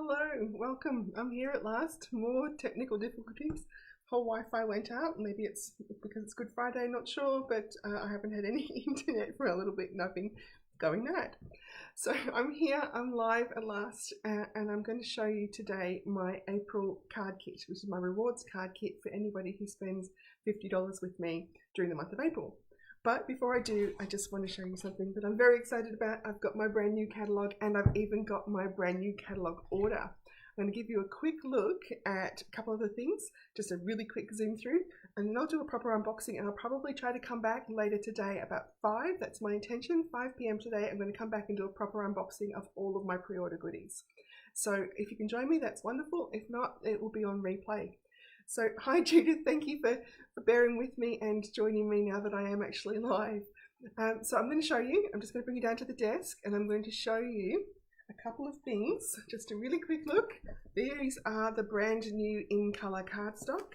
Hello, welcome. I'm here at last. More technical difficulties. Whole Wi-Fi went out. Maybe it's because it's Good Friday, not sure, but I haven't had any internet for a little bit and I've been going mad. So I'm here, I'm live at last, and I'm going to show you today my April card kit, which is my rewards card kit for anybody who spends $50 with me during the month of April. But before I do, I just want to show you something that I'm very excited about. I've got my brand new catalogue and I've even got my brand new catalogue order. I'm going to give you a quick look at a couple of the things, just a really quick zoom through, and then I'll do a proper unboxing, and I'll probably try to come back later today about 5, that's my intention, 5 p.m. today. I'm going to come back and do a proper unboxing of all of my pre-order goodies. So if you can join me, that's wonderful. If not, it will be on replay. So hi Judith, thank you for bearing with me and joining me now that I am actually live. So I'm going to show you, I'm just going to bring you down to the desk and I'm going to show you a couple of things. Just a really quick look. These are the brand new in colour cardstock,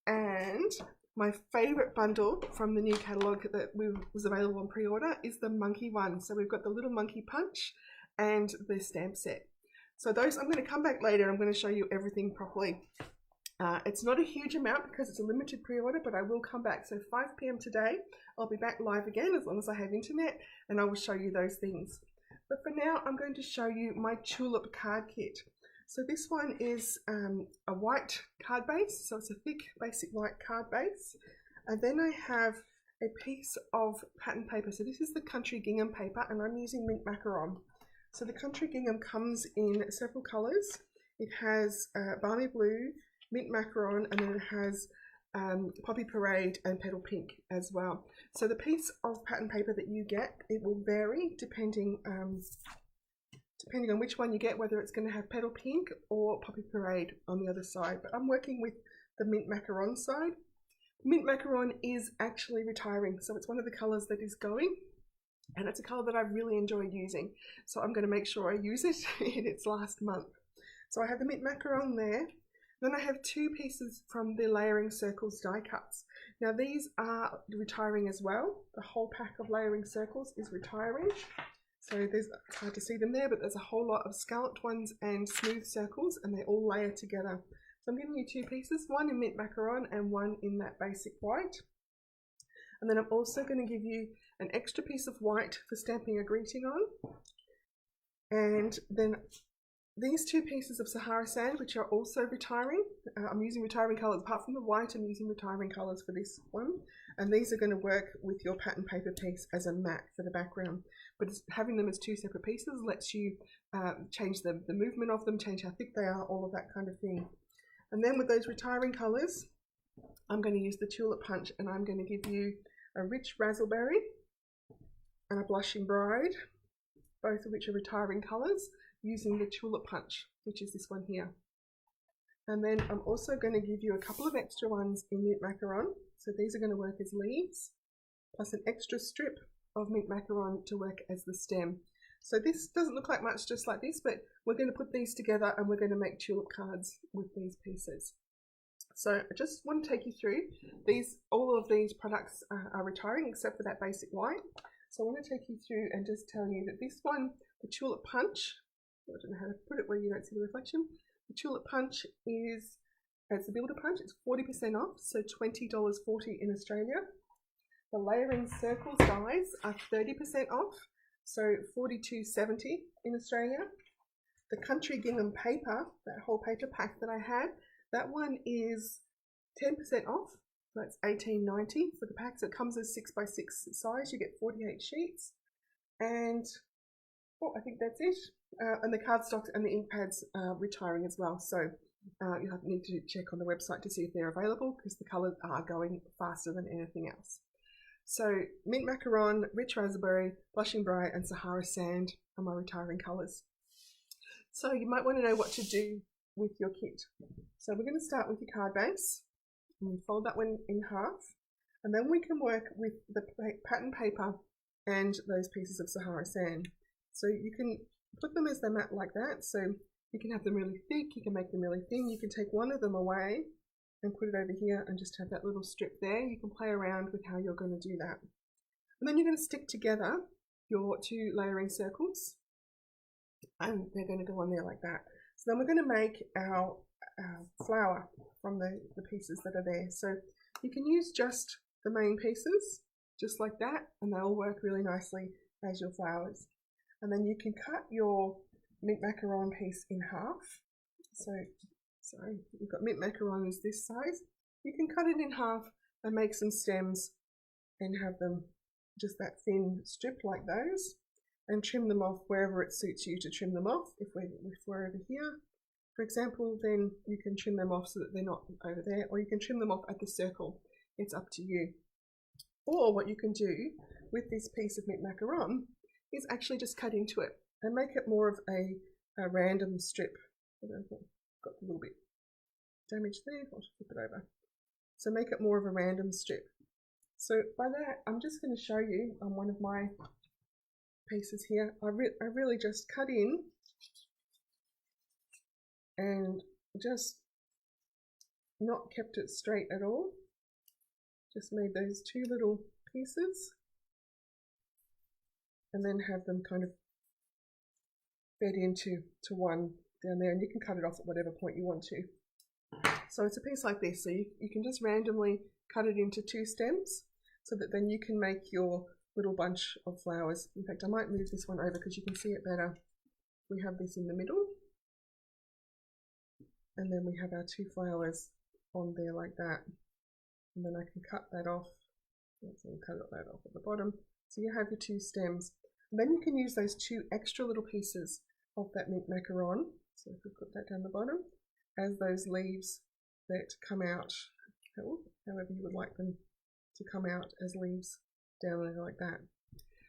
and my favourite bundle from the new catalogue that was available on pre-order is the monkey one. So we've got the little monkey punch and the stamp set. So those, I'm going to come back later, I'm going to show you everything properly. It's not a huge amount because it's a limited pre-order, but I will come back. So 5 p.m. today, I'll be back live again as long as I have internet, and I will show you those things. But for now, I'm going to show you my Tulip card kit. So this one is a white card base, so it's a thick basic white card base. And then I have a piece of pattern paper. So this is the Country Gingham paper, and I'm using mint macaron. So the Country Gingham comes in several colours. It has balmy blue, mint macaron, and then it has poppy parade and petal pink as well. So the piece of pattern paper that you get, it will vary depending on which one you get, whether it's going to have petal pink or poppy parade on the other side. But I'm working with the mint macaron side. Mint macaron is actually retiring, so it's one of the colours that is going, and it's a colour that I've really enjoyed using. So I'm going to make sure I use it in its last month. So I have the mint macaron there. Then I have 2 pieces from the Layering Circles die cuts. Now these are retiring as well. The whole pack of Layering Circles is retiring. So it's hard to see them there, but there's a whole lot of scalloped ones and smooth circles, and they all layer together. So I'm giving you 2 pieces, one in mint macaron and one in that basic white. And then I'm also going to give you an extra piece of white for stamping a greeting on. And then these 2 pieces of Sahara Sand, which are also retiring. I'm using retiring colours. Apart from the white, I'm using retiring colours for this one. And these are going to work with your pattern paper piece as a mat for the background. But having them as 2 separate pieces lets you change the movement of them, change how thick they are, all of that kind of thing. And then with those retiring colours, I'm going to use the Tulip Punch, and I'm going to give you a rich raspberry and a blushing bride, both of which are retiring colours, using the Tulip Punch, which is this one here. And then I'm also going to give you a couple of extra ones in mint macaron. So these are going to work as leaves, plus an extra strip of mint macaron to work as the stem. So this doesn't look like much just like this, but we're going to put these together and we're going to make tulip cards with these pieces. So I just want to take you through these. All of these products are retiring except for that basic white. So I want to take you through and just tell you that this one, the Tulip Punch, I don't know how to put it where you don't see the reflection. The Tulip Punch is, it's the Builder Punch, it's 40% off, so $20.40 in Australia. The Layering Circles dies are 30% off, so $42.70 in Australia. The Country Gingham paper, that whole paper pack that I had, that one is 10% off, so that's $18.90 for the pack. So it comes as 6x6 size, you get 48 sheets. And I think that's it. And the cardstocks and the ink pads are retiring as well. So you'll need to check on the website to see if they're available, because the colours are going faster than anything else. So mint macaron, rich raspberry, blushing bright, and Sahara Sand are my retiring colours. So you might want to know what to do with your kit. So we're going to start with your card base, and we fold that one in half, and then we can work with the pattern paper and those pieces of Sahara Sand. So you can put them as they mat like that. So you can have them really thick, you can make them really thin. You can take one of them away and put it over here and just have that little strip there. You can play around with how you're going to do that. And then you're going to stick together your 2 layering circles, and they're going to go on there like that. So then we're going to make our flower from the pieces that are there. So you can use just the main pieces, just like that, and they'll work really nicely as your flowers. And then you can cut your mint macaron piece in half. So, sorry, you've got mint macaron is this size. You can cut it in half and make some stems and have them just that thin strip like those, and trim them off wherever it suits you to trim them off. If we're over here, for example, then you can trim them off so that they're not over there, or you can trim them off at the circle. It's up to you. Or what you can do with this piece of mint macaron is actually just cut into it and make it more of a random strip. Got a little bit damage there, I'll just flip it over. So make it more of a random strip. So by that, I'm just going to show you on one of my pieces here, I really just cut in and just not kept it straight at all. Just made those two little pieces and then have them kind of fed into one down there, and you can cut it off at whatever point you want to. So it's a piece like this, so you can just randomly cut it into two stems so that then you can make your little bunch of flowers. In fact, I might move this one over because you can see it better. We have this in the middle, and then we have our two flowers on there like that. And then I can cut that off. So we'll cut that off at the bottom. So you have your two stems. And then you can use those two extra little pieces of that mint macaron. So if we put that down the bottom, as those leaves that come out, however you would like them to come out as leaves down there like that.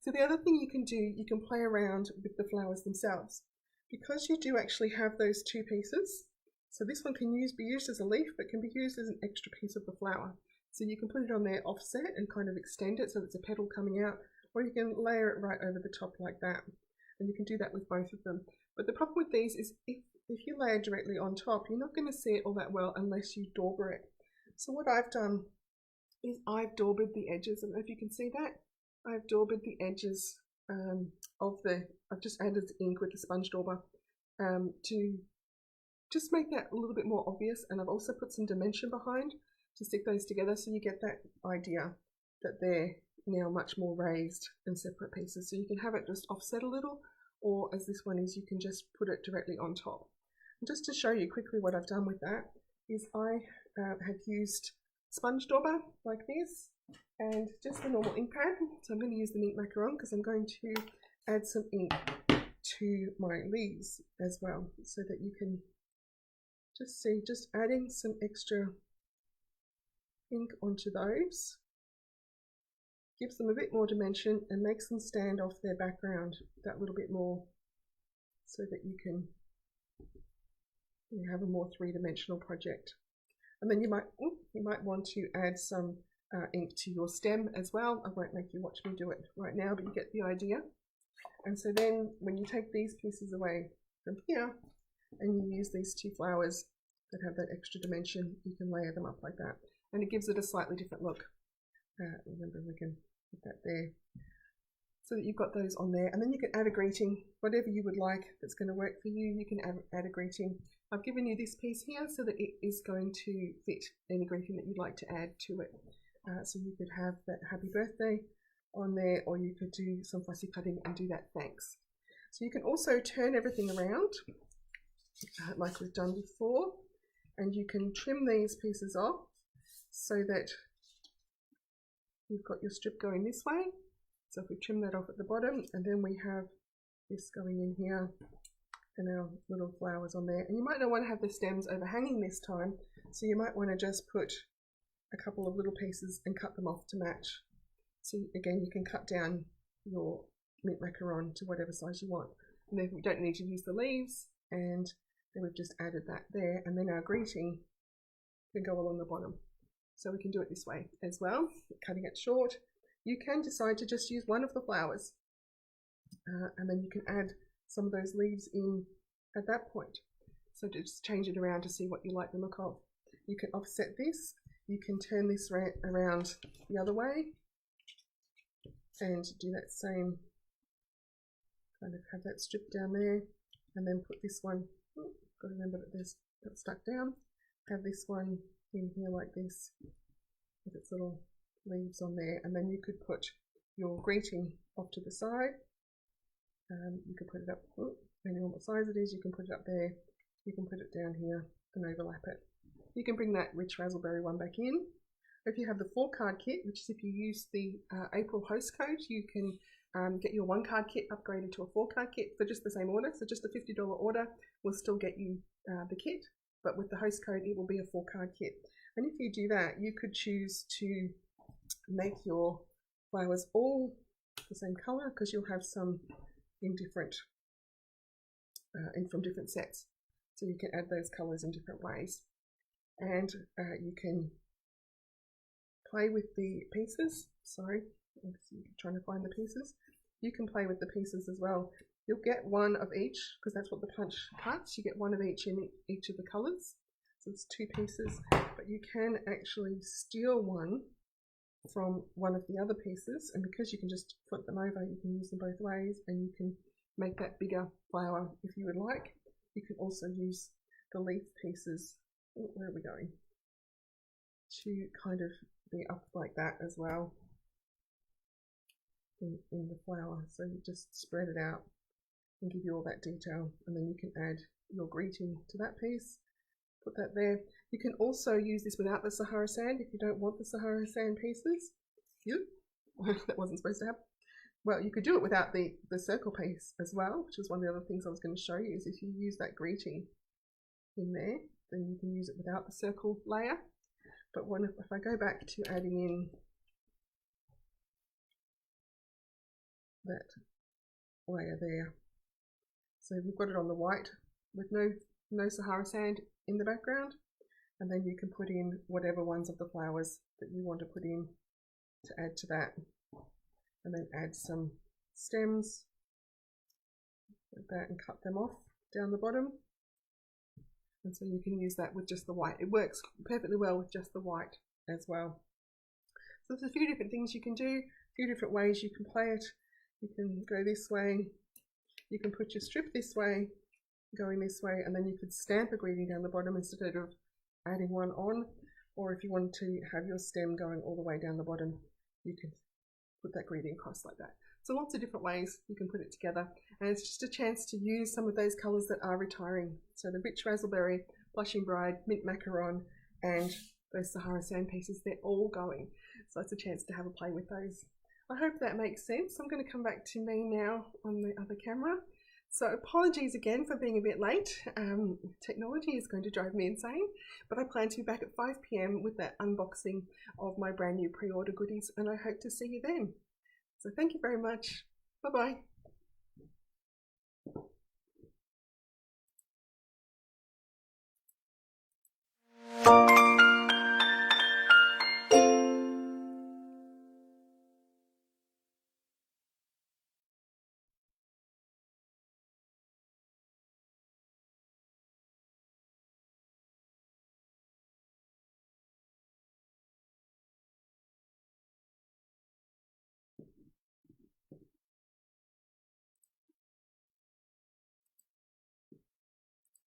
So the other thing you can do, you can play around with the flowers themselves. Because you do actually have those two pieces, so this one can be used as a leaf, but can be used as an extra piece of the flower. So you can put it on there offset and kind of extend it so it's a petal coming out, or you can layer it right over the top like that. And you can do that with both of them. But the problem with these is if you lay it directly on top, you're not going to see it all that well unless you dauber it. So what I've done is I've daubered the edges. I don't know if you can see that. I've daubered the edges I've just added ink with the sponge dauber to just make that a little bit more obvious, and I've also put some dimension behind to stick those together so you get that idea that they're now much more raised and separate pieces. So you can have it just offset a little, or as this one is, you can just put it directly on top. And just to show you quickly what I've done with that is I have used sponge dauber like this and just the normal ink pad. So I'm going to use the mint macaron because I'm going to add some ink to my leaves as well, so that you can just see, just adding some extra ink onto those gives them a bit more dimension and makes them stand off their background that little bit more, so that you can have a more three-dimensional project. And then you might want to add some ink to your stem as well. I won't make you watch me do it right now, but you get the idea. And so then when you take these pieces away from here and you use these two flowers that have that extra dimension, you can layer them up like that, and it gives it a slightly different look. Remember, we can put that there so that you've got those on there, and then you can add a greeting, whatever you would like that's going to work for you. You can add a greeting. I've given you this piece here so that it is going to fit any greeting that you'd like to add to it. So you could have that happy birthday on there, or you could do some fussy cutting and do that thanks. So you can also turn everything around like we've done before, and you can trim these pieces off so that you've got your strip going this way. So if we trim that off at the bottom, and then we have this going in here and our little flowers on there. And you might not want to have the stems overhanging this time, so you might want to just put a couple of little pieces and cut them off to match. So again, you can cut down your mint macaron to whatever size you want. And then we don't need to use the leaves, and then we've just added that there, and then our greeting can go along the bottom. So we can do it this way as well, cutting it short. You can decide to just use one of the flowers, and then you can add some of those leaves in at that point. So just change it around to see what you like the look of. You can offset this, you can turn this around the other way and do that same, kind of have that strip down there, and then put this one, got to remember that this got stuck down. Have this one in here like this with its little leaves on there, and then you could put your greeting off to the side. You can put it up, depending on what size it is, you can put it up there, you can put it down here and overlap it. You can bring that rich raspberry one back in. If you have the 4-card kit, which is if you use the April host code, you can get your 1-card kit upgraded to a 4-card kit for just the same order. So just a $50 order will still get you the kit, but with the host code it will be a 4-card kit. And if you do that, you could choose to make your flowers all the same color, because you'll have some in different from different sets. So you can add those colors in different ways, and you can play with the pieces. Sorry, I'm trying to find the pieces. You can play with the pieces as well. You'll get one of each, because that's what the punch cuts. You get one of each in each of the colors. So it's 2 pieces, but you can actually steal one from one of the other pieces, and because you can just flip them over, you can use them both ways, and you can make that bigger flower if you would like. You can also use the leaf pieces, where are we going, to kind of be up like that as well in the flower. So you just spread it out and give you all that detail, and then you can add your greeting to that piece, put that there. You can also use this without the Sahara sand if you don't want the Sahara sand pieces. That wasn't supposed to happen. Well, you could do it without the circle piece as well, which is one of the other things I was going to show you, is if you use that greeting in there, then you can use it without the circle layer. But if I go back to adding in that layer there, so we've got it on the white with no Sahara sand in the background, and then you can put in whatever ones of the flowers that you want to put in to add to that, and then add some stems like that and cut them off down the bottom. And so you can use that with just the white. It works perfectly well with just the white as well. So there's a few different things you can do, a few different ways you can play it. You can go this way, you can put your strip this way, going this way, and then you could stamp a greeting down the bottom instead of adding one on. Or if you want to have your stem going all the way down the bottom, you can put that greeting across like that. So lots of different ways you can put it together, and it's just a chance to use some of those colours that are retiring. So the rich raspberry, blushing bride, mint macaron, and those Sahara sand pieces, they're all going. So it's a chance to have a play with those. I hope that makes sense. I'm going to come back to me now on the other camera. So apologies again for being a bit late. Technology is going to drive me insane, but I plan to be back at 5 p.m. with that unboxing of my brand new pre-order goodies, and I hope to see you then. So thank you very much. Bye-bye.